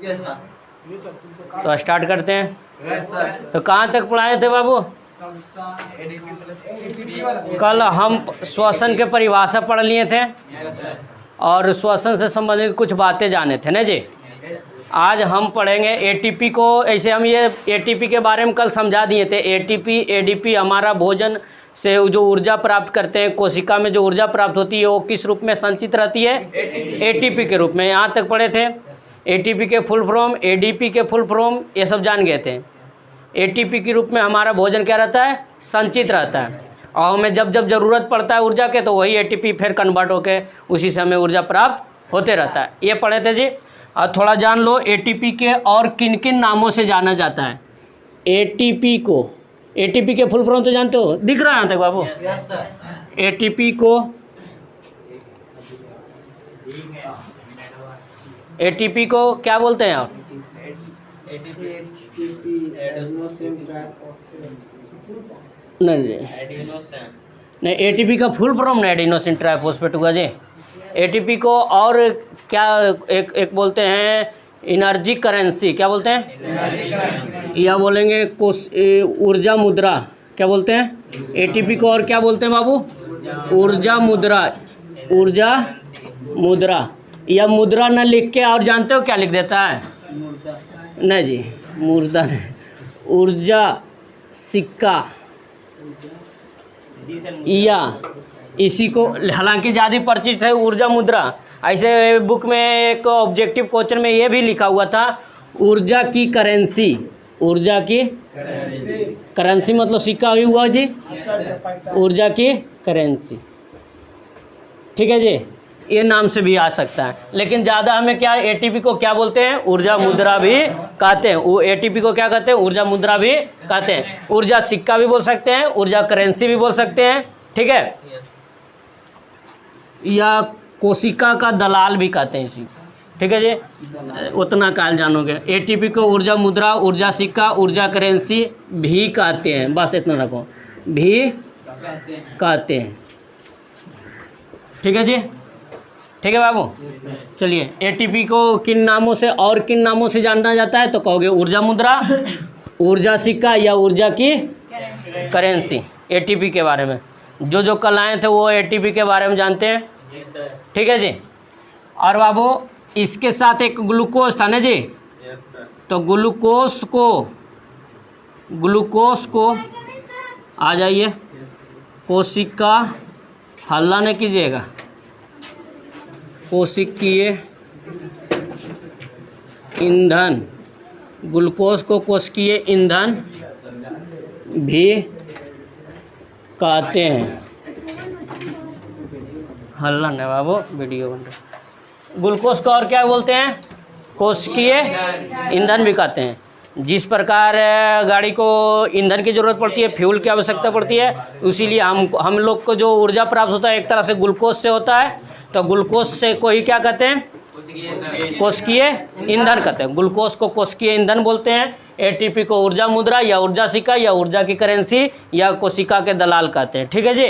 तो स्टार्ट करते हैं। तो कहाँ तक पढ़ाए थे बाबू? कल हम श्वसन के परिभाषा पढ़ लिए थे और श्वसन से संबंधित कुछ बातें जाने थे ना जी। आज हम पढ़ेंगे एटीपी को। ऐसे हम ये एटीपी के बारे में कल समझा दिए थे। एटीपी एडीपी हमारा भोजन से जो ऊर्जा प्राप्त करते हैं, कोशिका में जो ऊर्जा प्राप्त होती है वो किस रूप में संचित रहती है? एटीपी के रूप में। यहाँ तक पढ़े थे। एटीपी के फुल फॉर्म, एडीपी के फुल फॉर्म, ये सब जान गए थे। एटीपी के रूप में हमारा भोजन क्या रहता है? संचित रहता है और हमें जब जब ज़रूरत पड़ता है ऊर्जा के तो वही एटीपी फिर कन्वर्ट होकर उसी से हमें ऊर्जा प्राप्त होते रहता है। ये पढ़े थे जी। और थोड़ा जान लो एटीपी के और किन किन नामों से जाना जाता है। एटीपी को, एटीपी के फुल फॉर्म तो जानते हो, दिख रहा है यहाँ तक बाबू? एटीपी को, एटीपी को क्या बोलते हैं आप? नहीं, एटीपी का फुल फॉर्म नहीं एडिनोसिन ट्राइफॉस्फेट हुआ जी। एटीपी को और क्या एक बोलते हैं? Energy currency. क्या बोलते हैं? या बोलेंगे ऊर्जा मुद्रा। क्या बोलते हैं? एटीपी को और क्या बोलते हैं बाबू? ऊर्जा मुद्रा। ऊर्जा मुद्रा या मुद्रा न लिख के और जानते हो क्या लिख देता है? नहीं जी, मुर्दा नहीं, ऊर्जा सिक्का या इसी को, हालांकि ज़्यादा परिचित है ऊर्जा मुद्रा। ऐसे बुक में एक ऑब्जेक्टिव क्वेश्चन में ये भी लिखा हुआ था ऊर्जा की करेंसी। ऊर्जा की करेंसी मतलब सिक्का ही हुआ जी, ऊर्जा की करेंसी। ठीक है जी, ये नाम से भी आ सकता है, लेकिन ज़्यादा हमें क्या, एटीपी को क्या बोलते हैं? ऊर्जा मुद्रा भी कहते हैं। वो एटीपी को क्या कहते हैं? ऊर्जा मुद्रा भी कहते हैं। ऊर्जा सिक्का भी बोल सकते हैं, ऊर्जा करेंसी भी बोल सकते हैं। ठीक है, या कोशिका का दलाल भी कहते हैं इसी। ठीक है जी, उतना काल जानोगे। एटीपी को ऊर्जा मुद्रा, ऊर्जा सिक्का, ऊर्जा करेंसी भी कहते हैं। बस इतना रखो, भी कहते हैं। ठीक है जी, ठीक है बाबू। चलिए, एटीपी को किन नामों से और किन नामों से जाना जाता है? तो कहोगे ऊर्जा मुद्रा, ऊर्जा सिक्का या ऊर्जा की करेंसी। एटीपी के बारे में जो कल आए थे वो एटीपी के बारे में जानते हैं। ठीक है जी। और बाबू इसके साथ एक ग्लूकोज था ना जी। तो ग्लूकोज को आ जाइए, कोशिका, हल्ला नहीं कीजिएगा, कोशिकीय ईंधन, ग्लूकोज को कोशिकीय ईंधन भी कहते हैं। हल्ला नहीं बाबू, वीडियो बन रहा। ग्लूकोज को और क्या बोलते हैं? कोशिकीय ईंधन भी कहते हैं। जिस प्रकार गाड़ी को ईंधन की ज़रूरत पड़ती है, फ्यूल की आवश्यकता पड़ती है, इसीलिए हम लोग को जो ऊर्जा प्राप्त होता है एक तरह से ग्लूकोज से होता है। तो ग्लूकोज से को ही क्या कहते हैं? कोशिकीय ईंधन कहते हैं। ग्लूकोज को कोशिकीय ईंधन बोलते हैं। एटीपी को ऊर्जा मुद्रा या ऊर्जा सिक्का या ऊर्जा की करेंसी या कोशिका के दलाल कहते हैं। ठीक है जी।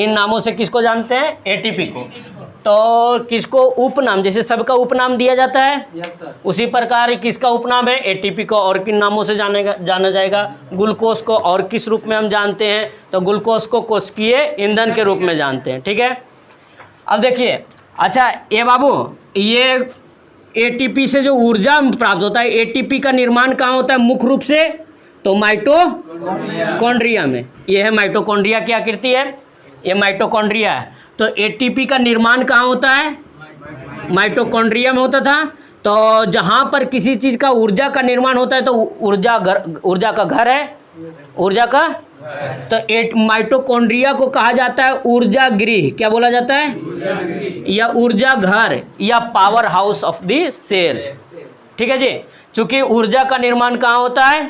इन नामों से किसको जानते हैं? एटीपी को। तो किसको उपनाम, जैसे सबका उपनाम दिया जाता है, उसी प्रकार किसका उपनाम है? एटीपी को और किन नामों से जाना जाएगा? ग्लूकोज को और किस रूप में हम जानते हैं? तो ग्लूकोज को कोशिकीय ईंधन के रूप में जानते हैं। ठीक है, अब देखिए। अच्छा ये बाबू, ये एटीपी से जो ऊर्जा प्राप्त होता है, एटीपी का निर्माण कहाँ होता है मुख्य रूप से? तो माइटोकॉन्ड्रिया में। ये है माइटोकॉन्ड्रिया की आकृति है, ये माइटोकॉन्ड्रिया है। तो एटीपी का निर्माण कहाँ होता है? माइटोकॉन्ड्रिया में होता था। तो जहाँ पर किसी चीज़ का ऊर्जा का निर्माण होता है तो ऊर्जा का घर है, ऊर्जा का। तो माइटोकॉन्ड्रिया को कहा जाता है ऊर्जा गृह। क्या बोला जाता है? या ऊर्जा घर या power house of the cell. ठीक है जी। चूंकि ऊर्जा का निर्माण कहाँ होता है?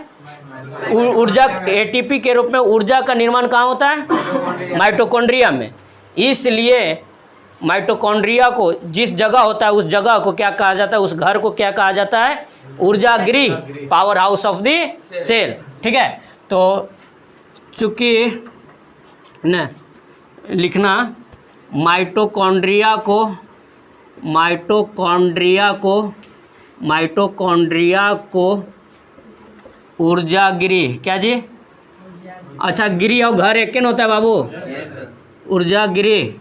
ऊर्जा, एटीपी के रूप में ऊर्जा का निर्माण कहाँ होता है? माइटोकॉन्ड्रिया में। इसलिए माइटोकॉन्ड्रिया को जिस जगह होता है उस जगह को क्या कहा जाता है? उस घर को क्या कहा जाता है? ऊर्जा गृह, power house of the cell. ठीक है। तो चूंकि न लिखना माइटोकॉन्ड्रिया को माइटोकॉन्ड्रिया को ऊर्जा गृह, क्या जी? अच्छा, गृह और घर एक होता है बाबू, ऊर्जा गृह,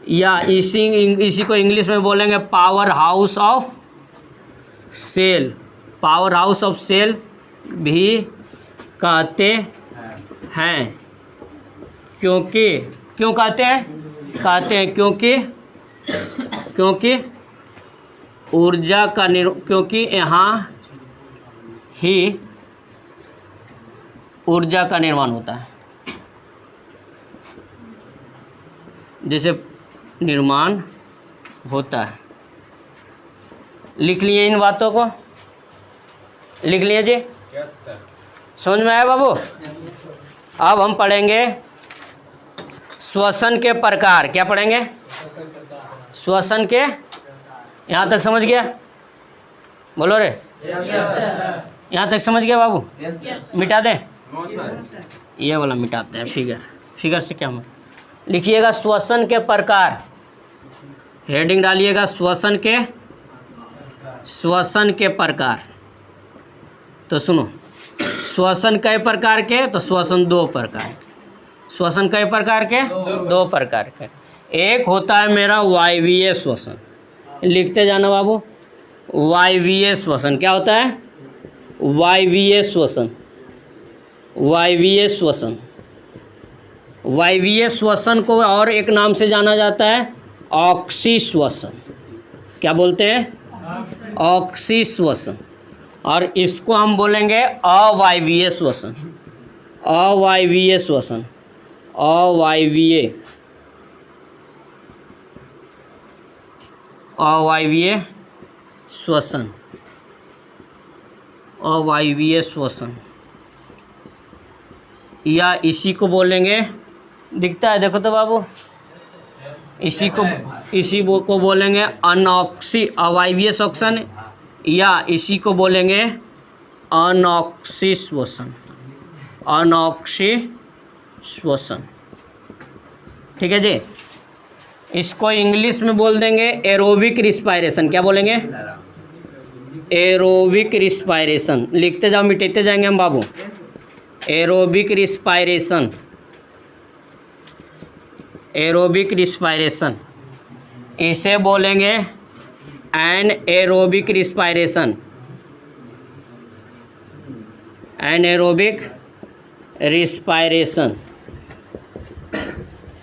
या इसी को इंग्लिश में बोलेंगे power house of cell, power house of cell भी कहते हैं। क्योंकि क्यों कहते हैं क्योंकि ऊर्जा का क्योंकि यहाँ ही ऊर्जा का निर्माण होता है, जैसे निर्माण होता है। लिख लिए इन बातों को, लिख लिए जी? Yes sir. समझ में आया बाबू? अब हम पढ़ेंगे श्वसन के प्रकार। क्या पढ़ेंगे? श्वसन के, यहाँ तक समझ गया? बोलो रे, यहाँ तक समझ गया बाबू? मिटा दें? ये वाला मिटाते हैं, फिगर से क्या मतलब? लिखिएगा श्वसन के प्रकार, हेडिंग डालिएगा श्वसन के प्रकार। तो सुनो, श्वसन कई प्रकार के? तो श्वसन दो प्रकार के। श्वसन कई प्रकार के? दो प्रकार के। एक होता है मेरा वायवीय श्वसन, लिखते जाना बाबू, वायवीय श्वसन। क्या होता है? वायवीय श्वसन। वायवीय श्वसन, वायवीय श्वसन को और एक नाम से जाना जाता है ऑक्सीश्वसन। क्या बोलते हैं? ऑक्सीश्वसन। और इसको हम बोलेंगे अवायवीय श्वसन। अवायवीय श्वसन, अवायवीय श्वसन, अवायवीय श्वसन, या इसी को बोलेंगे, दिखता है देखो तो बाबू, इसी को बोलेंगे अवायवीय श्वसन, या इसी को बोलेंगे अनॉक्सी श्वसन। अनॉक्सी श्वसन, ठीक है जी। इसको इंग्लिश में बोल देंगे एरोबिक रिस्पायरेशन। क्या बोलेंगे? Aerobic respiration. लिखते जाओ, मिटाते जाएंगे हम बाबू। एरोबिक रिस्पायरेशन, एरोबिक रिस्पायरेशन, इसे बोलेंगे anaerobic respiration. Anaerobic respiration.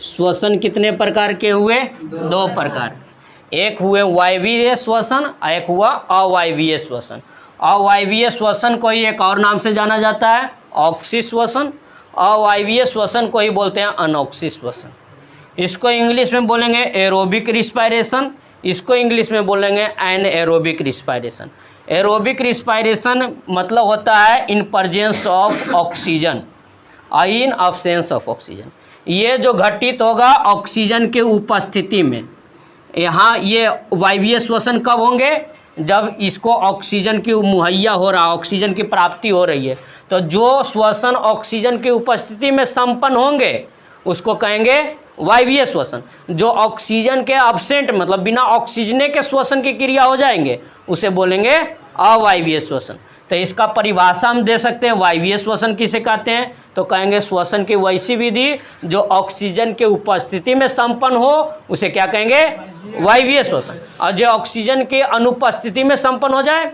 श्वसन कितने प्रकार के हुए? दो प्रकार। एक हुए वायवीय श्वसन और एक हुआ अवायवीय श्वसन। अवायवीय श्वसन को ही एक और नाम से जाना जाता है ऑक्सी श्वसन। अवायवीय श्वसन को ही बोलते हैं अनॉक्सी श्वसन। इसको इंग्लिश में बोलेंगे एरोबिक रिस्पायरेशन, इसको इंग्लिश में बोलेंगे एनएरोबिक रिस्पायरेशन। एरोबिक रिस्पायरेशन मतलब होता है in presence of oxygen, in absence of oxygen. ये जो घटित होगा ऑक्सीजन के उपस्थिति में। यहाँ ये वायवीय श्वसन कब होंगे? जब इसको ऑक्सीजन की मुहैया हो रहा, ऑक्सीजन की प्राप्ति हो रही है। तो जो श्वसन ऑक्सीजन की उपस्थिति में संपन्न होंगे उसको कहेंगे वायवीय श्वसन। जो ऑक्सीजन के अब्सेंट मतलब बिना ऑक्सीजने के श्वसन की क्रिया हो जाएंगे उसे बोलेंगे अवायवीय श्वसन। तो इसका परिभाषा हम दे सकते हैं, वायवीय श्वसन किसे कहते हैं? तो कहेंगे श्वसन की वैसी विधि जो ऑक्सीजन के उपस्थिति में संपन्न हो उसे क्या कहेंगे? वायवीय श्वसन। और जो ऑक्सीजन के अनुपस्थिति में संपन्न हो जाए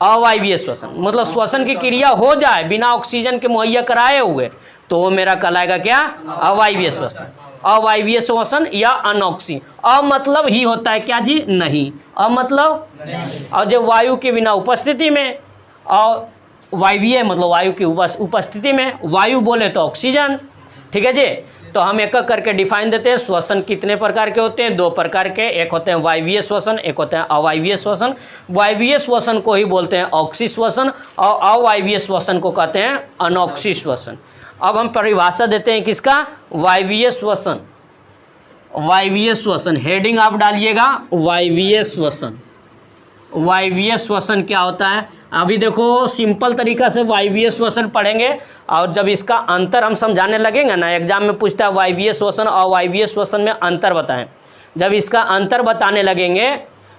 अवायवीय श्वसन। मतलब श्वसन की क्रिया हो जाए बिना ऑक्सीजन के मुहैया कराए हुए तो वो मेरा कहलाएगा क्या? अवायवीय श्वसन। अवायवीय श्वसन या अनॉक्सी। अ मतलब ही होता है क्या जी? नहीं। अ मतलब नहीं। और जब वायु के बिना उपस्थिति में, और वायवीय मतलब वायु की उपस्थिति में, वायु बोले तो ऑक्सीजन। ठीक है जी। तो हम एक एक करके डिफाइन देते हैं। श्वसन कितने प्रकार के होते हैं? दो प्रकार के। एक होते हैं वायवीय श्वसन, एक होते हैं अवायवीय श्वसन। वायवीय श्वसन को ही बोलते हैं ऑक्सी श्वसन और अवायवीय श्वसन को कहते हैं अनॉक्सी श्वसन। अब हम परिभाषा देते हैं किसका? वायवीय श्वसन। वायवीय श्वसन, हेडिंग आप डालिएगा वायवीय श्वसन। वायवीय श्वसन क्या होता है? अभी देखो सिंपल तरीका से वायवीय श्वसन पढ़ेंगे और जब इसका अंतर हम समझाने लगेंगे ना, एग्जाम में पूछता है वायवीय श्वसन और अवायवीय श्वसन में अंतर बताएं। जब इसका अंतर बताने लगेंगे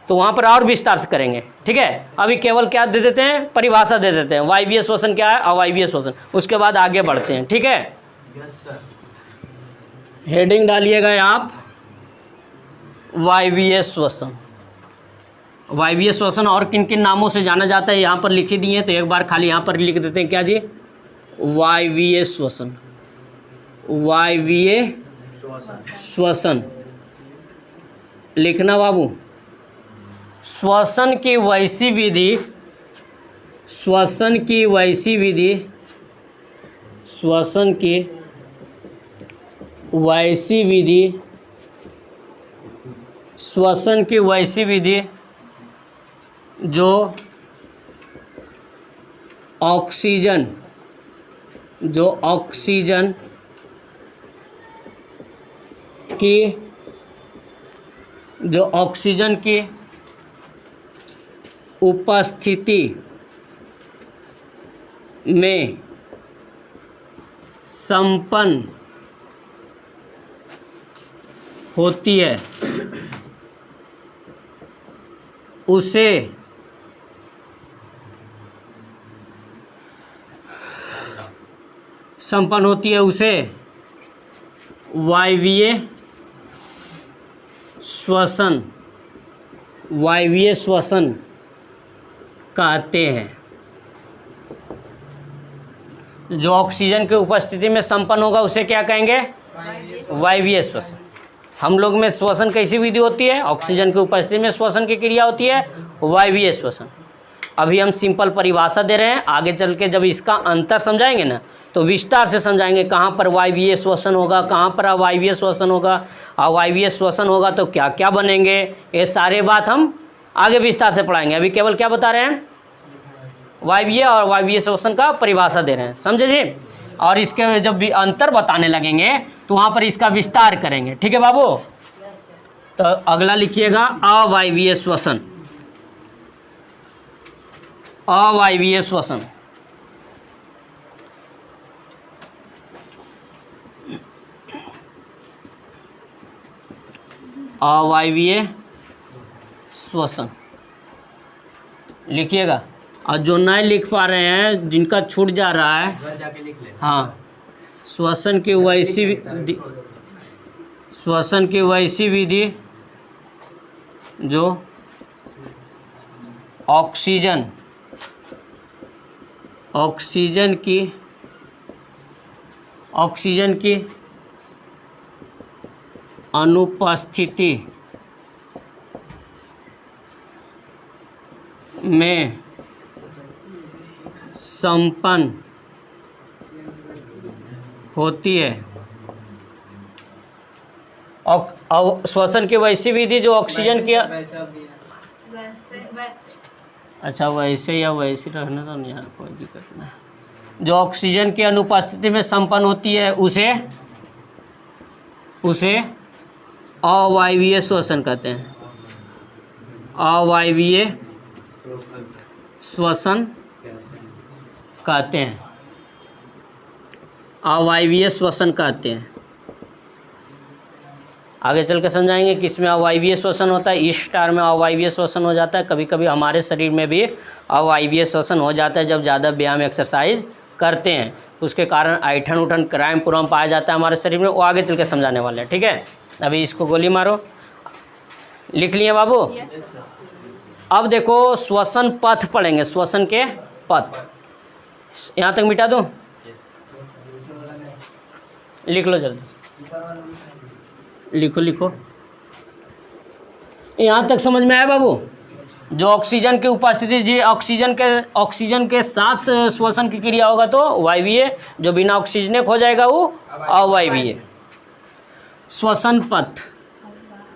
तो वहाँ पर और विस्तार से करेंगे, ठीक है। अभी केवल क्या दे देते हैं, परिभाषा दे देते हैं, वायवीय श्वसन क्या है, अवायवीय श्वसन, उसके बाद आगे बढ़ते हैं, ठीक है। हेडिंग डालिएगा आप वायवीय श्वसन। वायवीय श्वसन और किन किन नामों से जाना जाता है यहाँ पर लिख ही दिए, तो एक बार खाली यहाँ पर लिख देते हैं, क्या जी, वायवीय श्वसन। वायवीय श्वसन लिखना बाबू। श्वसन की वैसी विधि, श्वसन की वैसी विधि, श्वसन की वैसी विधि, श्वसन की वैसी विधि जो ऑक्सीजन, जो ऑक्सीजन की, जो ऑक्सीजन की उपस्थिति में संपन्न होती है, उसे संपन्न होती है, उसे वायवीय श्वसन, वायवीय श्वसन कहते हैं। जो ऑक्सीजन की उपस्थिति में संपन्न होगा उसे क्या कहेंगे, वायवीय श्वसन। हम लोग में श्वसन कैसी विधि होती है, ऑक्सीजन की उपस्थिति में श्वसन की क्रिया होती है, वायवीय श्वसन। अभी हम सिंपल परिभाषा दे रहे हैं, आगे चल के जब इसका अंतर समझाएंगे ना तो विस्तार से समझाएंगे, कहाँ पर वायवीय श्वसन होगा, कहाँ पर अवायवीय श्वसन होगा, अवायवीय श्वसन होगा तो क्या क्या बनेंगे, ये सारे बात हम आगे विस्तार से पढ़ाएंगे। अभी केवल क्या बता रहे हैं, वायवीय और वायवीय श्वसन का परिभाषा दे रहे हैं, समझे जी। और इसके जब भी अंतर बताने लगेंगे तो वहाँ पर इसका विस्तार करेंगे, ठीक है बाबू। तो अगला लिखिएगा अवायवीय श्वसन। अवायवीय श्वसन, अवायवीय श्वसन लिखिएगा। और जो नहीं लिख पा रहे हैं, जिनका छूट जा रहा है, जाके लिख ले। हाँ, श्वसन की वैसी विधि, श्वसन की वैसी विधि जो ऑक्सीजन, ऑक्सीजन की, ऑक्सीजन की अनुपस्थिति में संपन्न होती है। श्वसन की वैसी विधि जो ऑक्सीजन की, अच्छा वैसे या वैसे रहना तो नहीं यार, कोई दिक्कत नहीं। जो ऑक्सीजन की अनुपस्थिति में संपन्न होती है उसे, उसे अवायवीय श्वसन कहते हैं। अवायवीय श्वसन कहते हैं, अवायवीय श्वसन कहते हैं। आगे चल के समझाएंगे कि इसमें अवायवीय श्वसन होता है, इस स्टार में अवायवीय श्वसन हो जाता है। कभी कभी हमारे शरीर में भी अवायवीय श्वसन हो जाता है जब ज़्यादा व्यायाम एक्सरसाइज करते हैं, उसके कारण ऐठन उठन क्राइम पुरम पाया जाता है हमारे शरीर में। वो आगे चल के समझाने वाले हैं, ठीक है। अभी इसको गोली मारो, लिख लिए बाबू। अब देखो श्वसन पथ पढ़ेंगे, श्वसन के पथ। यहाँ तक मिटा दूँ, लिख लो जल्दी, लिखो लिखो। यहाँ तक समझ में आया बाबू। जो ऑक्सीजन की उपस्थिति, जी ऑक्सीजन के साथ श्वसन की क्रिया होगा तो वायवीय, जो बिना ऑक्सीजनेक हो जाएगा वो अवायवीय। श्वसन पथ,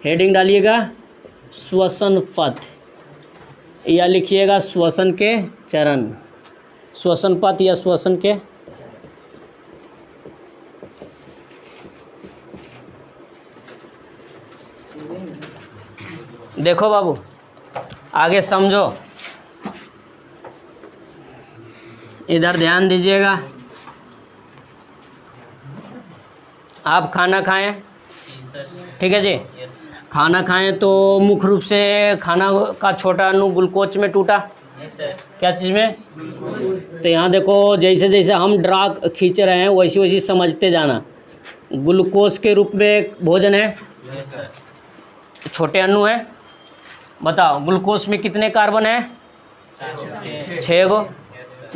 हेडिंग डालिएगा श्वसन पथ, या लिखिएगा श्वसन के चरण। श्वसन पथ या श्वसन के, देखो बाबू आगे समझो, इधर ध्यान दीजिएगा। आप खाना खाएं, ठीक है जी। खाना खाएं तो मुख्य रूप से खाना का छोटा अणु ग्लूकोज में टूटा, क्या चीज़ में? तो यहाँ देखो जैसे जैसे हम ड्रा खींच रहे हैं वैसे वैसे समझते जाना। ग्लूकोज के रूप में भोजन है, छोटे अणु है। बताओ ग्लूकोज में कितने कार्बन है? 6 गो।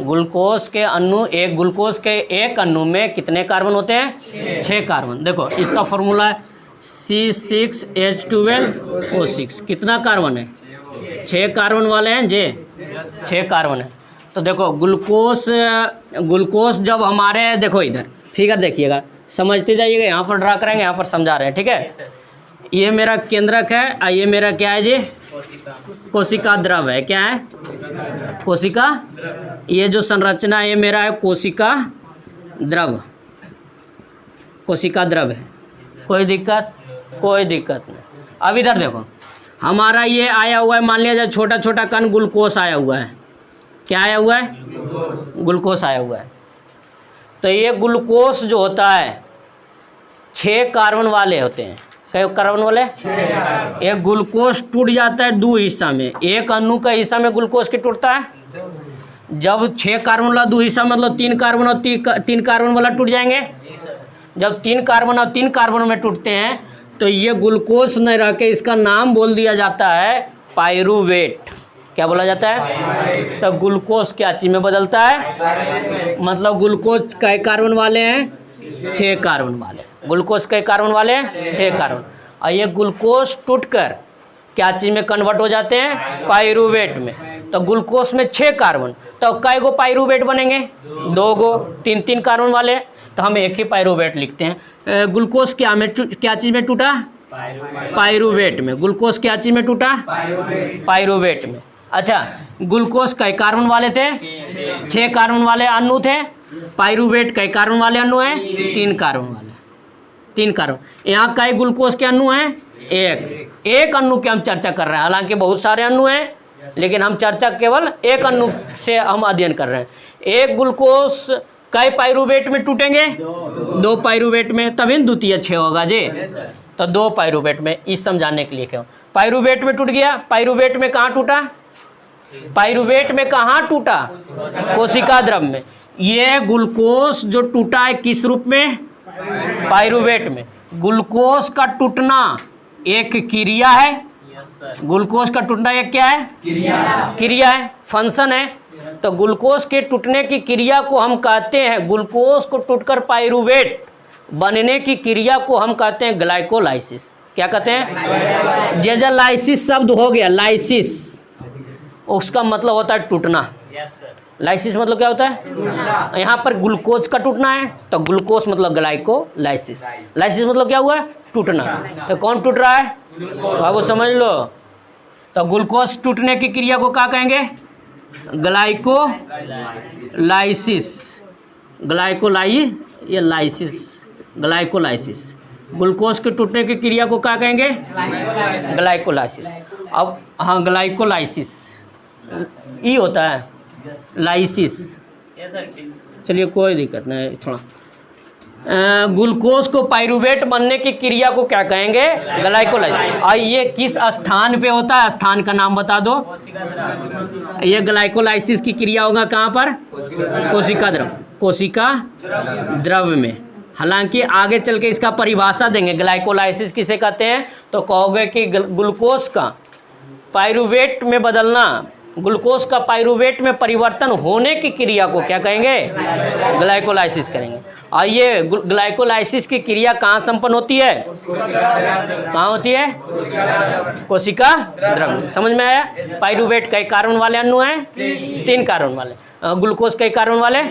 ग्लूकोज के अणु, एक ग्लूकोज के एक अणु में कितने कार्बन होते हैं? 6 कार्बन। देखो इसका फॉर्मूला है C6H12O6। कितना कार्बन है? 6 कार्बन वाले हैं जे, 6 कार्बन है। तो देखो ग्लूकोज जब हमारे, देखो इधर फिगर देखिएगा, समझते जाइएगा। यहाँ पर ड्रा करेंगे, यहाँ पर समझा रहे हैं, ठीक है। ये मेरा केंद्रक है और ये मेरा क्या है जी? कोशिका द्रव है। क्या है? कोशिका। ये जो संरचना है ये मेरा है कोशिका द्रव, कोशिका द्रव है। कोई दिक्कत? कोई दिक्कत नहीं। अब इधर देखो हमारा ये आया हुआ है, मान लिया जाए छोटा छोटा कण ग्लूकोज आया हुआ है। क्या आया हुआ है? ग्लूकोज आया हुआ है। तो ये ग्लूकोज जो होता है 6 कार्बन वाले होते हैं। कई कार्बन वाले? एक ग्लूकोज टूट जाता है 2 हिस्सा में। एक अणु का हिस्सा में ग्लूकोज के टूटता है। जब 6 कार्बन वाला 2 हिस्सा, मतलब 3 कार्बन और 3 कार्बन वाला टूट जाएंगे। जब 3 कार्बन और 3 कार्बन में टूटते हैं तो ये ग्लूकोज न रह के इसका नाम बोल दिया जाता है पाइरूवेट। क्या बोला जाता है? तो ग्लूकोज क्या चीज़ में बदलता है? मतलब ग्लूकोज कई कार्बन वाले हैं? 6 कार्बन वाले। ग्लूकोज कई कार्बन वाले हैं? 6 कार्बन। और ये ग्लूकोज टूटकर क्या चीज़ में कन्वर्ट हो जाते हैं? पाइरूवेट में। तो ग्लूकोज में 6 कार्बन, तो कई गो पाइरूवेट बनेंगे? 2 गो। 3 कार्बन वाले, तो हम एक ही पाइरूवेट लिखते हैं। ग्लूकोज क्या चीज़ में टूटा? पाइरूवेट में। ग्लूकोज क्या चीज़ में टूटा? पाइरूवेट में। अच्छा, ग्लूकोज कई कार्बन वाले थे? 6 कार्बन वाले अणु थे। पाइरूवेट कई कार्बन वाले अणु हैं? 3 कार्बन वाले। 3 कार्बन। यहाँ कई ग्लूकोज के अणु हैं? एक अणु की हम चर्चा कर रहे हैं। हालांकि बहुत सारे अणु हैं, लेकिन हम चर्चा केवल एक अणु से हम अध्ययन कर रहे हैं। एक ग्लूकोज कई पाइरूवेट में टूटेंगे? 2 पाइरूवेट में, तभी द्वितीय 6 होगा जी। तो 2 पाइरूवेट में, इस समझाने के लिए क्यों पाइरूवेट में टूट गया। पाइरूवेट में कहाँ टूटा? पाइरूवेट में कहाँ टूटा? कोशिका द्रव में। ये ग्लूकोज जो टूटा है किस रूप में? पाइरूवेट में। ग्लूकोज का टूटना एक क्रिया है। ग्लूकोज का टूटना एक क्या है? क्रिया है, फंक्शन है। तो ग्लूकोज के टूटने की क्रिया को हम कहते हैं, ग्लूकोज को टूटकर पाइरूवेट बनने की क्रिया को हम कहते हैं ग्लाइकोलाइसिस। क्या कहते हैं? जैसे लाइसिस शब्द हो गया, लाइसिस उसका मतलब होता है टूटना। लाइसिस मतलब क्या होता है? यहाँ पर ग्लूकोज का टूटना है, तो ग्लूकोज मतलब ग्लाइकोलाइसिस। लाइसिस मतलब क्या हुआ? टूटना। तो कौन टूट रहा है? बाबू समझ लो। तो ग्लूकोज टूटने की क्रिया को क्या कहेंगे? ग्लाइकोलाइसिस। ग्लाइकोलाइसिस। ग्लूकोज के टूटने की क्रिया को क्या कहेंगे? ग्लाइकोलाइसिस। अब हाँ, ग्लाइकोलाइसिस ई होता है, लाइसिस। चलिए कोई दिक्कत नहीं। थोड़ा ग्लूकोज को पाइरूवेट बनने की क्रिया को क्या कहेंगे? ग्लाइकोलाइसिस। और ये किस स्थान पे होता है? स्थान का नाम बता दो। ये ग्लाइकोलाइसिस की क्रिया होगा कहाँ पर? कोशिका द्रव। कोशिका द्रव में। हालांकि आगे चल के इसका परिभाषा देंगे ग्लाइकोलाइसिस किसे कहते हैं, तो कहोगे कि ग्लूकोज का पाइरूवेट में बदलना, ग्लूकोज का पाइरूवेट में परिवर्तन होने की क्रिया को क्या कहेंगे? ग्लाइकोलाइसिस करेंगे। और ये ग्लाइकोलाइसिस की क्रिया कहाँ संपन्न होती है? कहाँ होती है? कोशिका द्रव। समझ में आया? पाइरूवेट कई कार्बन वाले अणु हैं? 3 कार्बन वाले। ग्लूकोज कई कार्बन वाले?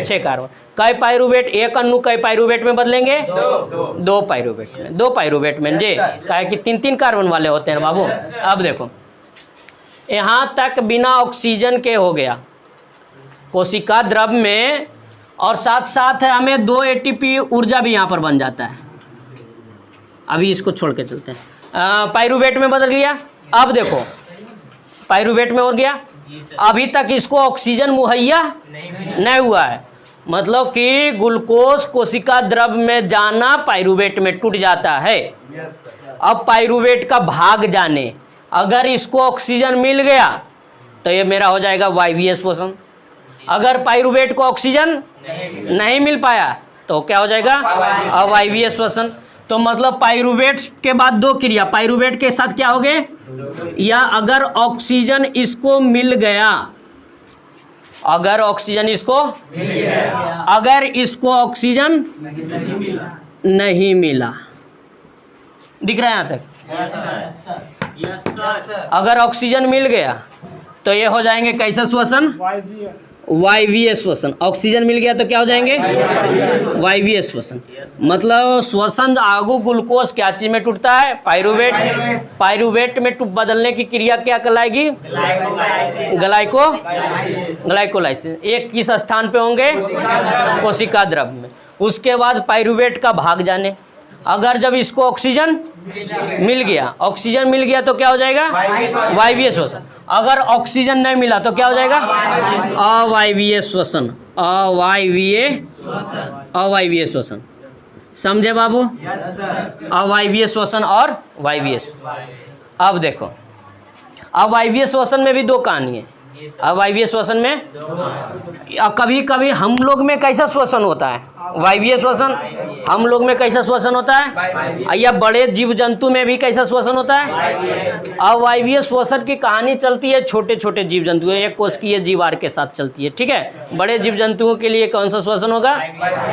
6 कार्बन। कई पाइरूवेट, एक अणु कई पाइरूवेट में बदलेंगे? 2 पाइरूवेट में। 2 पाइरूवेट में जी, क्या कि 3 कार्बन वाले होते हैं बाबू। अब देखो यहाँ तक बिना ऑक्सीजन के हो गया कोशिका द्रव में, और साथ साथ हमें 2 ATP ऊर्जा भी यहाँ पर बन जाता है। अभी इसको छोड़ के चलते हैं। पाइरूवेट में बदल गया। अब देखो पाइरूवेट में हो गया, अभी तक इसको ऑक्सीजन मुहैया नहीं हुआ है। मतलब कि ग्लूकोज कोशिका द्रव में जाना पाइरूवेट में टूट जाता है। अब पाइरुवेट का भाग जाने, अगर इसको ऑक्सीजन मिल गया तो ये मेरा हो जाएगा वायवीय श्वसन। अगर पाइरुवेट को ऑक्सीजन नहीं मिल पाया तो क्या हो जाएगा? अवायवीय श्वसन। तो मतलब पाइरुवेट के बाद दो क्रिया, पाइरुवेट के साथ क्या हो गए, या अगर ऑक्सीजन इसको मिल गया, अगर ऑक्सीजन इसको मिल गया, अगर इसको ऑक्सीजन नहीं मिला, दिख रहा है यहां तक? Yes sir. अगर ऑक्सीजन मिल गया तो ये हो जाएंगे कैसा श्वसन? वायवीय श्वसन। ऑक्सीजन मिल गया तो क्या हो जाएंगे? वायवीय श्वसन। मतलब श्वसन आगू ग्लूकोज क्या चीज में टूटता है? पाइरुवेट। पाइरुवेट में बदलने की क्रिया क्या कहलाएगी? ग्लाइकोलाइसिस। एक किस स्थान पे होंगे? कोशिका द्रव्य में। उसके बाद पाइरुवेट का भाग जाने, अगर जब इसको ऑक्सीजन मिल गया, ऑक्सीजन मिल गया तो क्या हो जाएगा? वायवीय श्वसन। अगर ऑक्सीजन नहीं मिला तो क्या हो जाएगा? अवायवीय श्वसन। अवायवीय श्वसन। समझे बाबू? अवायवीय श्वसन और वायवीय श्वसन। अब देखो, अवायवीय श्वसन में भी दो कहानी है। अवायवीय श्वसन में कभी कभी हम लोग में कैसा श्वसन होता है? वायवीय श्वसन। हम लोग में कैसा श्वसन होता है? या बड़े जीव जंतु में भी कैसा श्वसन होता है? अवायवीय श्वसन की कहानी चलती है छोटे छोटे जीव जंतु, एक कोशिकीय जीवार के साथ चलती है, ठीक है। बड़े जीव जंतुओं के लिए कौन सा श्वसन होगा?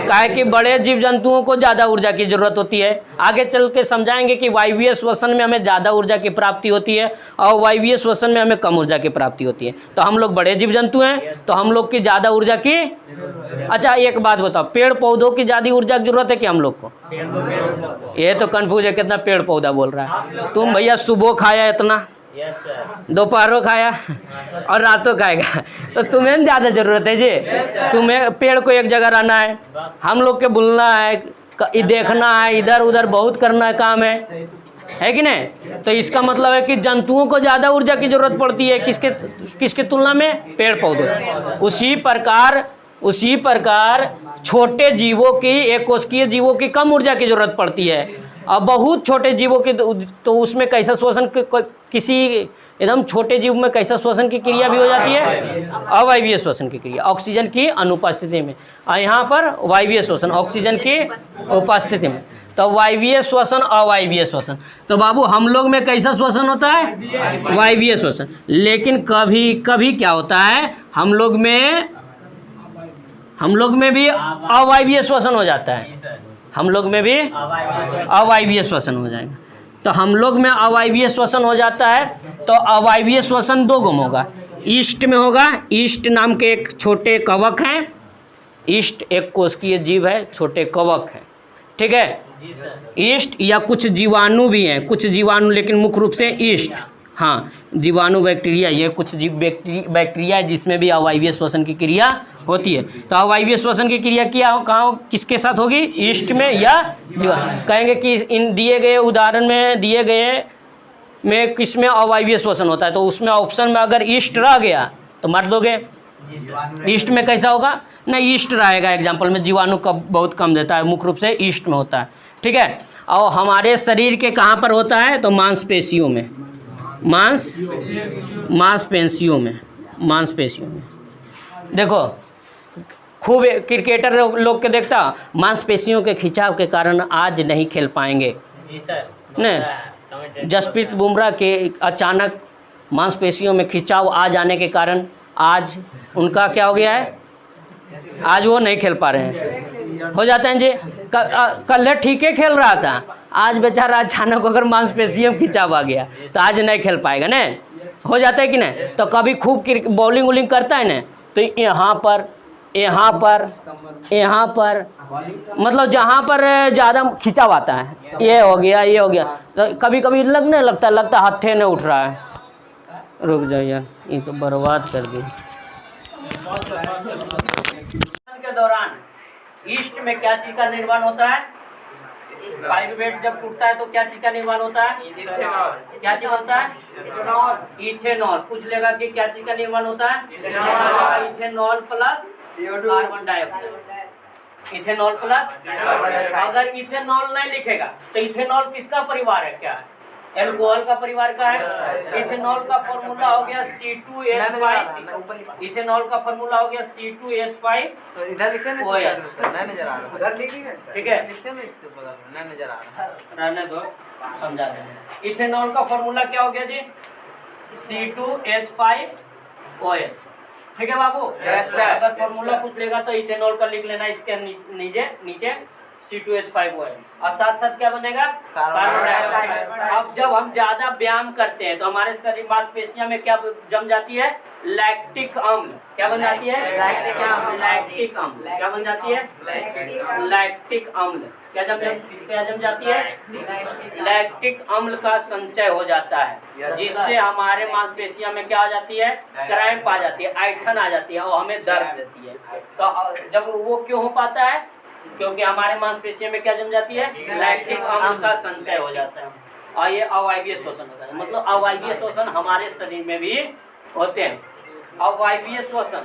काहे कि बड़े जीव जंतुओं को ज़्यादा ऊर्जा की जरूरत होती है। आगे चल के समझाएंगे कि वायवीय श्वसन में हमें ज़्यादा ऊर्जा की प्राप्ति होती है और वायवीय श्वसन में हमें कम ऊर्जा की प्राप्ति होती है। तो हम लोग बड़े जीव जंतु हैं तो हम लोग की ज़्यादा ऊर्जा की। अच्छा एक बात बताओ, पेड़ पौधों की ज़्यादा ऊर्जा की जरूरत है कि हम लोग को? ये तो कंफ्यूज है, कितना पेड़ पौधा बोल रहा है। तुम भैया सुबह खाया इतना, दोपहरों खाया और रातों खाएगा, तो तुम्हें ज़्यादा ज़रूरत है जी। तुम्हें पेड़ को एक जगह रहना है, हम लोग के बुलना है, देखना है, इधर उधर बहुत करना है, काम है कि नहीं? तो इसका मतलब है कि जंतुओं को ज़्यादा ऊर्जा की जरूरत पड़ती है, किसके तुलना में? पेड़ पौधों। उसी प्रकार छोटे जीवों की, एक कोशिकीय जीवों की कम ऊर्जा की जरूरत पड़ती है। अब बहुत छोटे जीवों की तो उसमें कैसा श्वसन, किसी एकदम छोटे जीव में कैसा श्वसन की क्रिया भी हो जाती है? अवायवीय श्वसन की क्रिया, ऑक्सीजन की अनुपस्थिति में। और यहाँ पर वायवीय श्वसन, ऑक्सीजन की उपस्थिति में। तो वायवीय श्वसन, अवायवीय श्वसन। तो बाबू हम लोग में कैसा श्वसन होता है? वायवीय श्वसन। लेकिन कभी कभी क्या होता है, हम लोग में भी अवायवीय श्वसन हो जाता है। हम लोग में भी अवायवीय श्वसन हो जाएगा। तो हम लोग में अवायवीय श्वसन हो जाता है तो अवायवीय श्वसन दो गुम होगा। ईस्ट में होगा, ईस्ट नाम के एक छोटे कवक हैं। ईस्ट एक कोशिकीय जीव है, छोटे कवक हैं, ठीक है। ईस्ट या कुछ जीवाणु भी हैं, कुछ जीवाणु, लेकिन मुख्य रूप से ईस्ट, हाँ जीवाणु बैक्टीरिया, ये कुछ जीव बैक्टीरिया है जिसमें भी अवायवीय श्वसन की क्रिया होती है। तो अवायवीय श्वसन की क्रिया कहाँ किसके साथ होगी? ईस्ट में या जीवाणु। कहेंगे कि इन दिए गए उदाहरण में, दिए गए में किस में अवायवीय श्वसन होता है, तो उसमें ऑप्शन में अगर ईस्ट रह गया तो मार दोगे। ईस्ट में कैसा होगा? नहीं ईस्ट रहेगा एग्जाम्पल में, जीवाणु बहुत कम देता है, मुख्य रूप से ईस्ट में होता है, ठीक है। और हमारे शरीर के कहाँ पर होता है? तो मांसपेशियों में, मांसपेशियों में। देखो खूब क्रिकेटर लोग के देखता, मांसपेशियों के खिंचाव के कारण आज नहीं खेल पाएंगे जी सर। नहीं, जसप्रीत बुमराह के अचानक मांसपेशियों में खिंचाव आ जाने के कारण आज उनका क्या हो गया है? आज वो नहीं खेल पा रहे हैं। हो जाता है जी। कल ठीक है खेल रहा था, आज बेचारा अचानक अगर मांसपेशियों में खिंचाव आ गया तो आज नहीं खेल पाएगा ना। हो जाता है कि नहीं? तो कभी खूब बॉलिंग वॉलिंग करता है ना, तो यहाँ पर मतलब जहाँ पर ज़्यादा खिंचाव आता है, ये हो गया। तो कभी कभी लगता हत्थे नहीं उठ रहा है। रुक जाओ यार, ये तो बर्बाद कर दी। के दौरान ईस्ट में क्या चीज का निर्माण होता है? पाइरुवेट जब टूटता है तो क्या चीज का निर्माण होता है? क्या चीज बनता है? इथेनॉल। पूछ लेगा कि क्या चीज का निर्माण होता है? Ethanol plus carbon dioxide. Ethanol plus. अगर इथेनॉल नहीं लिखेगा तो इथेनॉल किसका परिवार है, क्या है, एल्कोहल का परिवार का है। इथेनॉल का फॉर्मूला हो गया C2H5, इथेनॉल का फॉर्मूला हो गया C2H5। तो इधर लिखे ना सर, नहीं नजर आ रहा, उधर लिखिए सर। ठीक है, लिखे ना इसके बगल में, नहीं नजर आ रहा। रहने दो, समझा देंगे। इथेनॉल का फॉर्मूला क्या हो गया जी, C2H5OH। ठीक है बाबू, Yes, sir. अगर फॉर्मूला पूछ लेगा तो इथेनॉल का लिख लेना इसके नीचे C2H5OH। और साथ साथ क्या बनेगा, कार्बन डाइऑक्साइड। अब जब हम ज्यादा व्यायाम करते हैं तो हमारे शरीर मांसपेशियों में क्या जम जाती है, लैक्टिक अम्ल। क्या बन जाती है, लैक्टिक अम्ल। लैक्टिक अम्ल। क्या बन जाती है, लैक्टिक अम्ल। क्या जम जाती है, लैक्टिक अम्ल का संचय हो जाता है, जिससे हमारे मांसपेशियों में क्या आ जाती है, क्रैम्प आ जाती है, ऐंठन आ जाती है और हमें दर्द देती है। तो जब वो क्यों हो पाता है, क्योंकि हमारे मांसपेशियों में क्या जम जाती है, लैक्टिक अम्ल का संचय हो जाता है। और ये अवायवीय शोषण होता है, मतलब अवायवीय शोषण हमारे शरीर में भी होते हैं। अवायवीय शोषण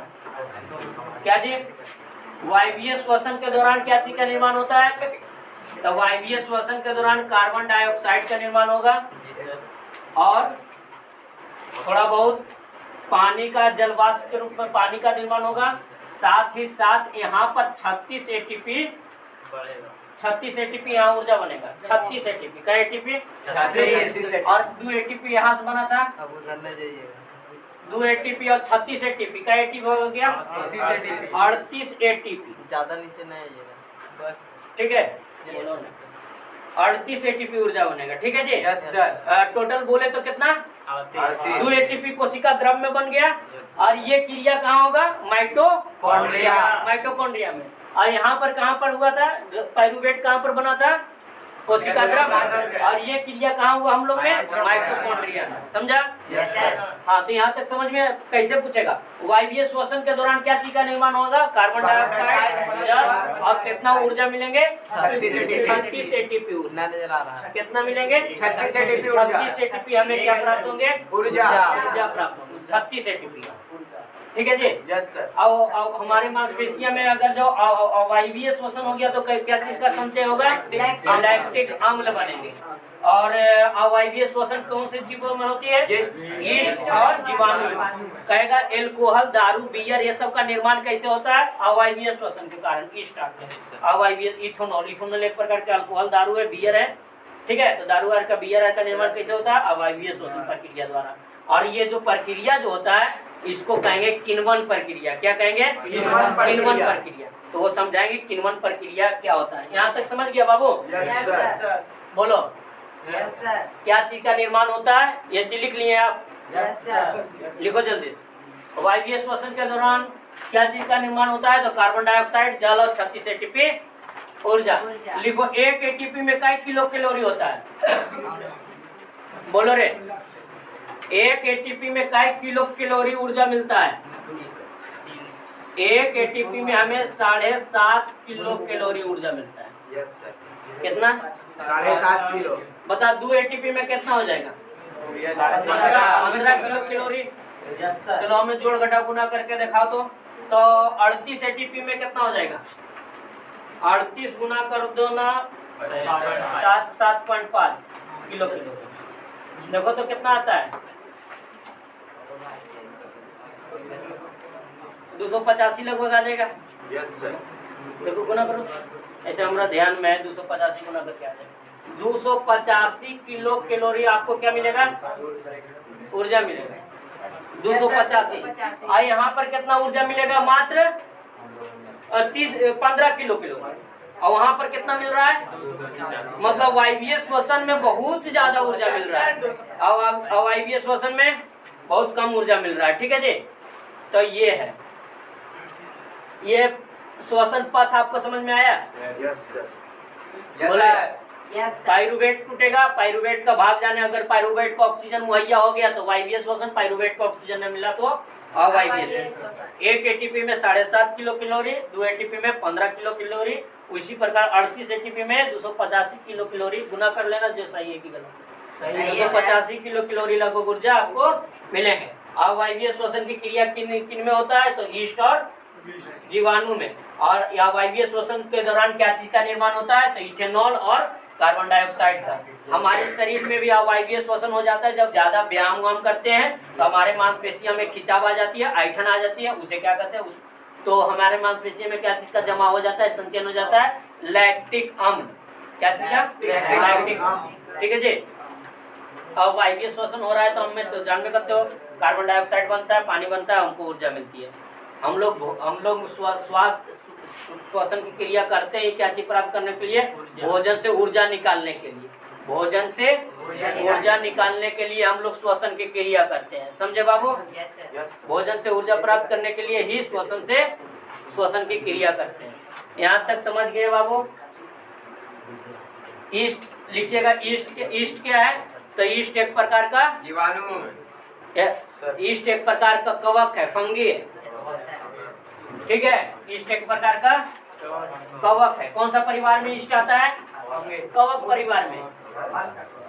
क्या जी, वायवीय श्वसन के दौरान क्या चीज का निर्माण होता है, तो वायवीय श्वसन के दौरान कार्बन डाइऑक्साइड का निर्माण होगा और थोड़ा बहुत पानी का जलवाष्प के रूप में पानी का निर्माण होगा। साथ ही साथ यहाँ पर 36 ATP यहाँ ऊर्जा बनेगा। 36 ATP का ATP 36 और 2 ATP यहाँ से बना था, अब उधर नहीं जाइएगा। 2 ATP और 36 ATP का ATP हो गया 38 ATP। ज्यादा नीचे नहीं आइएगा बस। ठीक है, 38 ATP ऊर्जा बनेगा। ठीक है जी, यस सर। टोटल बोले तो कितना, 38। 2 ATP कोशिका द्रव में बन गया और ये क्रिया कहाँ होगा, माइटोकॉन्ड्रिया में। और यहाँ पर कहाँ पर हुआ था, पाइरूवेट कहाँ पर बना था, कोशिका द्रव। और ये क्रिया कहाँ हुआ हम लोग में, माइटोकॉन्ड्रिया में। समझा, यस सर। हाँ, तो यहाँ तक समझ में कैसे पूछेगा। वायवीय श्वसन के दौरान क्या चीज का निर्माण होगा, कार्बन डाइऑक्साइड, जल, और कितना ऊर्जा मिलेंगे, 36 ATP ऊर्जा। नहीं नजर आ रहा है। कितना मिलेंगे, 36 ATP ऊर्जा। 36 ATP हमें क्या प्राप्त होंगे, ऊर्जा। ऊर्जा प्राप्त होंगे 36 ATP। ठीक है जी। Yes sir. अब हमारे मांसपेशियों में अगर जो अवायवीय श्वसन हो गया तो क्या चीज का संचय होगा, लैक्टिक अम्ल बनेंगे। और अवायवीय श्वसन कौन से जीवों में होती है, यीस्ट और जीवाणु में। कहेगा एल्कोहल, दारू, बियर, ये सब का निर्माण कैसे होता है, अवायवीय श्वसन के कारण यीस्ट आते हैं। अवायवीय इथेनॉल एक प्रकार का अल्कोहल, दारू है, बियर है। ठीक है, तो दारू का बियर का निर्माण कैसे होता है, अवायवीय श्वसन प्रक्रिया द्वारा। और ये जो प्रक्रिया जो होता है इसको कहेंगे किण्वन प्रक्रिया। क्या कहेंगे, किण्वन प्रक्रिया। तो वो समझाएंगे किण्वन प्रक्रिया क्या होता है। यहाँ तक समझ गया बाबू, यस सर। बोलो यस सर। क्या चीज का निर्माण होता है, ये चीज लिख लिए आप, यस सर। लिखो जल्दी से। वायवीय श्वसन के दौरान क्या चीज का निर्माण होता है, तो कार्बन डाइऑक्साइड, जल और 36 ATP ऊर्जा। लिखो 1 ATP में कई किलो कैलोरी होता है, बोलो रे, 1 ATP में कई किलो कैलोरी ऊर्जा मिलता है। 1 ATP में हमें 7.5 किलो कैलोरी ऊर्जा मिलता है। Yes sir. कितना, 7.5 किलो। बता 2 ATP में कितना हो जाएगा, 15 किलो कैलोरी। Yes sir. चलो हमें जोड़ घटा गुना करके दिखाओ तो 38 ATP में कितना हो जाएगा, 38 गुना कर दो ना 7.5 किलो कैलोरी। देखो तो कितना आता है, 285 लगभग आ जाएगा। Yes sir. देखो गुना करो, ऐसे हमारा ध्यान में है 285 गुना करके आ जाएगा। 285 किलो कैलोरी आपको क्या मिलेगा, ऊर्जा मिलेगा 285। और यहाँ पर कितना ऊर्जा मिलेगा, मात्र 15 किलो कैलोरी। और वहाँ पर कितना मिल रहा है, मतलब वायवीय श्वसन में बहुत ज्यादा ऊर्जा मिल रहा है और अवायवीय श्वसन में बहुत कम ऊर्जा मिल रहा है। ठीक है जी, तो ये है, ये श्वसन पथ आपको समझ में आया। Yes sir. बोले यस सर। पाइरूवेट टूटेगा, पाइरूवेट का भाग जाने, अगर पाइरूवेट को ऑक्सीजन मुहैया हो गया तो वायवीय श्वसन, पाइरूवेट को ऑक्सीजन न मिला तो अवायवीय श्वसन। 1 ATP में 7.5 किलो कैलोरी, 2 ATP में 15 किलो कैलोरी, उसी प्रकार 38 ATP में 285 किलो कैलोरी। गुना कर लेना जो सही है कि गलत, 285 किलो कैलोरी लगभग ऊर्जा आपको मिलेंगे। अवायवीय श्वसन की क्रिया किन में होता है, तो यीस्ट और जीवाणु में। और अवायवीय श्वसन के दौरान क्या चीज का निर्माण होता है? तो इथेनॉल और कार्बन डाइऑक्साइड का। हमारे शरीर में भी अवायवीय श्वसन हो जाता है जब ज्यादा व्यायाम वाम करते हैं, तो हमारे मांसपेशियों में खिंचाव आ जाती है, ऐठन आ जाती है, उसे क्या कहते हैं? तो हमारे मांसपेशियों में क्या चीज का जमा हो जाता है, संचयन हो जाता है? लैक्टिक अम्ल। क्या चीज का? लैक्टिक अम्ल। ठीक है जी। अवायवीय श्वसन हो रहा है तो हमें तो जानते करते हो कार्बन डाइऑक्साइड बनता है, पानी बनता है, हमको ऊर्जा मिलती है। हम लोग श्वसन की क्रिया करते हैं क्या चीज प्राप्त करने के लिए? भोजन से ऊर्जा निकालने के लिए। भोजन से ऊर्जा निकालने के लिए हम लोग श्वसन की क्रिया करते हैं। समझे बाबू? भोजन से ऊर्जा प्राप्त करने के लिए ही श्वसन की क्रिया करते हैं। यहाँ तक समझ गए बाबू? ईस्ट लिखिएगा। ईस्ट क्या है? तो ईस्ट एक प्रकार का जीवाणु। ईस्ट एक प्रकार का कवक है, फंगी है। ठीक है, ईस्ट एक प्रकार का कवक है। कौन सा परिवार में ईस्ट आता है? कवक परिवार में।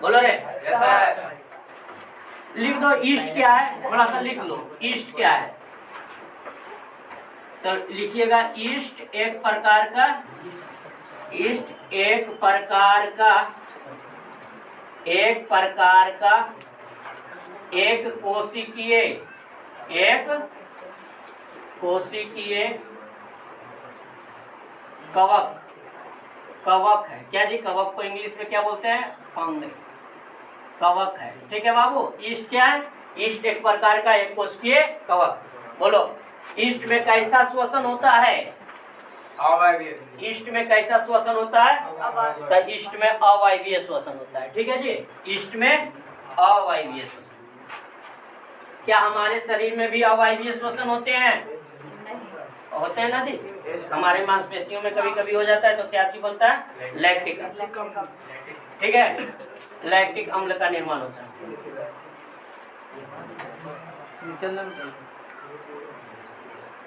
बोलो रे। लिख दो ईस्ट क्या है, थोड़ा सा लिख लो ईस्ट क्या है। तो लिखिएगा ईस्ट एक प्रकार का एक कोशिकीय कवक है। क्या जी? कवक को इंग्लिश में क्या बोलते हैं? फंग। कवक है। ठीक है बाबू? ईस्ट क्या है? ईस्ट एक प्रकार का एक कोशिकीय कवक। बोलो ईस्ट में कैसा श्वसन होता है? ईस्ट में कैसा श्वसन होता है? तो ईस्ट में अवायवीय श्वसन होता है। ठीक है जी, ईस्ट में अवायवीय श्वसन। क्या हमारे शरीर में भी अवायवीय श्वसन होते हैं? होते हैं ना जी। हमारे मांसपेशियों में कभी कभी हो जाता है तो क्या चीज बनता है? लैक्टिक अम्ल। ठीक है, लैक्टिक अम्ल का निर्माण होता है।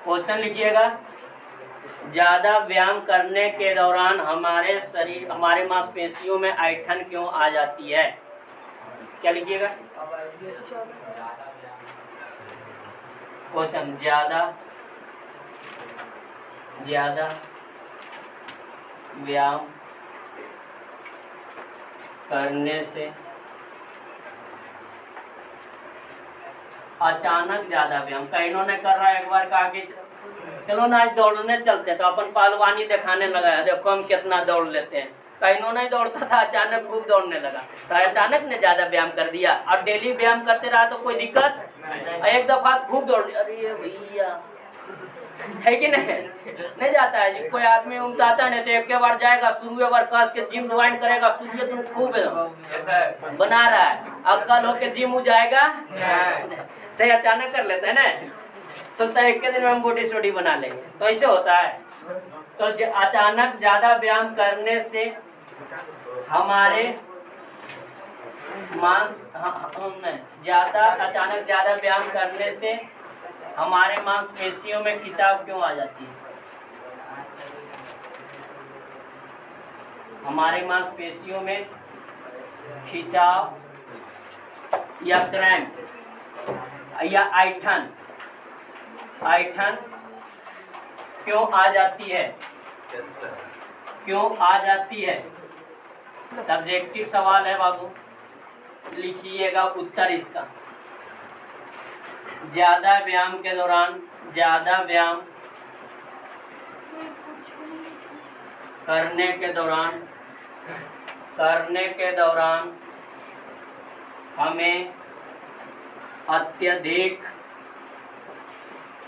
क्वेश्चन लिखिएगा। ज्यादा व्यायाम करने के दौरान हमारे मांसपेशियों में ऐठन क्यों आ जाती है? क्या लिखिएगा? क्वेश्चन ज्यादा व्यायाम करने से अचानक ज्यादा व्यायाम का इन्होंने कर रहा है। एक बार कहा कि चलो ना आज दौड़ने चलते, तो अपन पहलवानी दिखाने लगा है, देखो हम कितना दौड़ लेते हैं। कहीं नहीं दौड़ता था, अचानक खूब दौड़ने लगा, तो अचानक ने ज्यादा व्यायाम कर दिया। और डेली व्यायाम करते रहा तो कोई दिक्कत? एक दफा खूब दौड़, अरे भैया है कि नहीं जाता है जी। कोई आदमी उमताता नहीं तो एक के बार जाएगा, शुरू बार कस के जिम ज्वाइन करेगा, शुरू दिन खूब बना रहा है, अब कल होके जिम जाएगा तो अचानक कर लेते हैं ना, सोचता है एक के दिन में हम बॉडी सोडी बना लेंगे, तो ऐसे होता है। तो अचानक ज्यादा व्यायाम करने से हमारे अचानक ज्यादा व्यायाम करने से हमारे मांसपेशियों में खिंचाव क्यों आ जाती है? हमारे मांसपेशियों में खिंचाव या क्रैम्प या ऐठन क्यों आ जाती है? क्यों आ जाती है? सब्जेक्टिव सवाल है बाबू, लिखिएगा उत्तर इसका। ज्यादा व्यायाम के दौरान करने के दौरान हमें अत्यधिक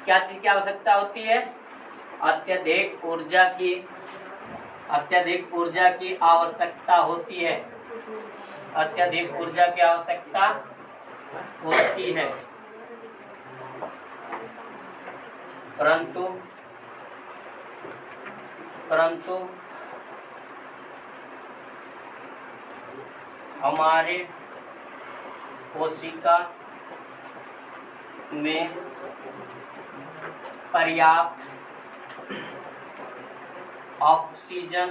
क्या चीज की आवश्यकता होती है? अत्यधिक ऊर्जा की आवश्यकता होती है। अत्यधिक ऊर्जा की आवश्यकता होती है, परंतु हमारे कोशिका में पर्याप्त ऑक्सीजन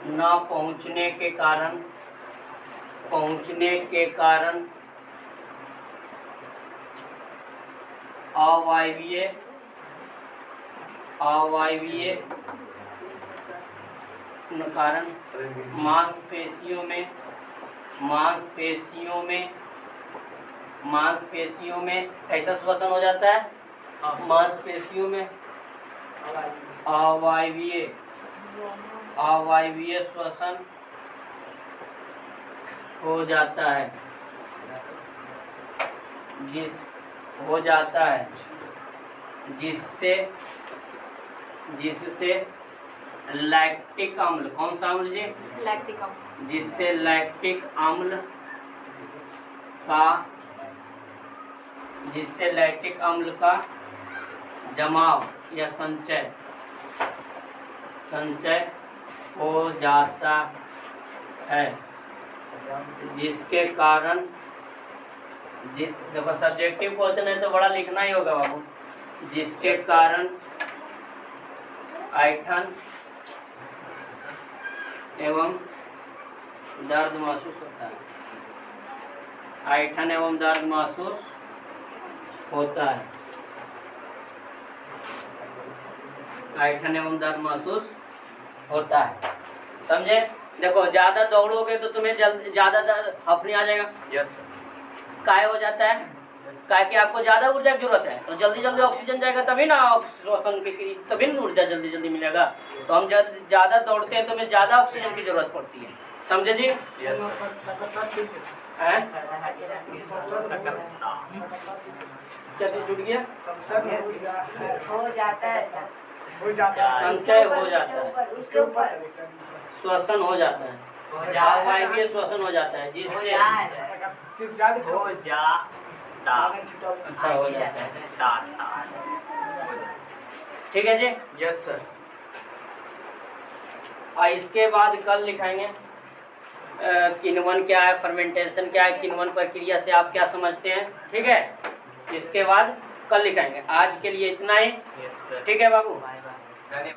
न पहुंचने के कारण अवायवीय कारण मांसपेशियों में कैसा श्वसन हो जाता है? मांसपेशियों में अवायवीय श्वसन हो जाता है, जिससे लैक्टिक अम्ल, कौन सा अम्ल जी? लैक्टिक अम्ल। जिससे लैक्टिक अम्ल का जमाव या संचय हो जाता है, जिसके कारण देखो सब्जेक्टिव क्वेश्चन है तो बड़ा लिखना ही होगा बाबू। जिसके कारण ऐंठन एवं दर्द महसूस होता है। ऐंठन एवं दर्द महसूस होता है। ऐंठन एवं दर्द महसूस होता है, समझे? देखो ज़्यादा दौड़ोगे तो तुम्हें ज़्यादा हफनी आ जाएगा। Yes sir. काय हो जाता है? काय कि आपको ज़्यादा ऊर्जा की जरूरत है, तो जल्दी जल्दी ऑक्सीजन जाएगा तभी ना श्वसन बिक्री, तभी ना ऊर्जा जल्दी जल्दी मिलेगा। तो हम ज़्यादा दौड़ते हैं तो हमें ज़्यादा ऑक्सीजन की जरूरत पड़ती है, समझे जी? यस हैं? क्या चीज़ छूट गया? हो जाता है सर। संचय हो जाता है, उसके ऊपर श्वसन हो जाता है, अवायवीय श्वसन हो जाता है, जिससे अच्छा हो जाता है। ठीक है जी? Yes sir. इसके बाद कल लिखाएंगे किण्वन क्या है, फर्मेंटेशन क्या है, किण्वन प्रक्रिया से आप क्या समझते हैं, ठीक है? इसके बाद कल लिखाएंगे। आज के लिए इतना ही, यस सर। ठीक है बाबू? Bye bye.